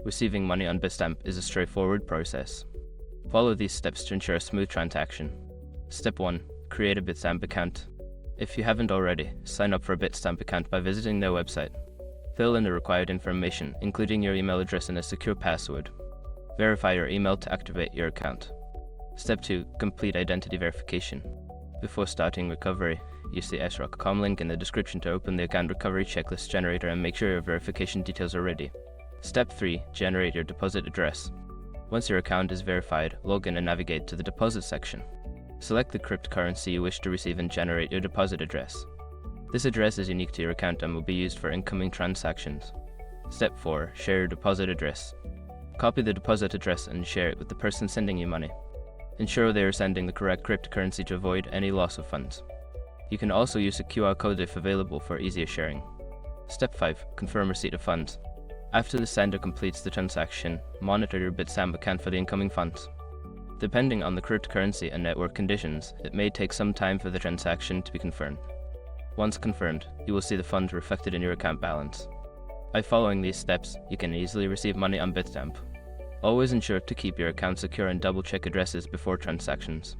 Receiving money on Bitstamp is a straightforward process. Follow these steps to ensure a smooth transaction. Step 1. Create a Bitstamp account. If you haven't already, sign up for a Bitstamp account by visiting their website. Fill in the required information, including your email address and a secure password. Verify your email to activate your account. Step 2. Complete identity verification. Before starting recovery, use the srock.com link in the description to open the account recovery checklist generator and make sure your verification details are ready. Step 3. Generate your deposit address. Once your account is verified, log in and navigate to the deposit section. Select the cryptocurrency you wish to receive and generate your deposit address. This address is unique to your account and will be used for incoming transactions. Step 4. Share your deposit address. Copy the deposit address and share it with the person sending you money. Ensure they are sending the correct cryptocurrency to avoid any loss of funds. You can also use a QR code if available for easier sharing. Step 5. Confirm receipt of funds. After the sender completes the transaction, monitor your Bitstamp account for the incoming funds. Depending on the cryptocurrency and network conditions, it may take some time for the transaction to be confirmed. Once confirmed, you will see the funds reflected in your account balance. By following these steps, you can easily receive money on Bitstamp. Always ensure to keep your account secure and double-check addresses before transactions.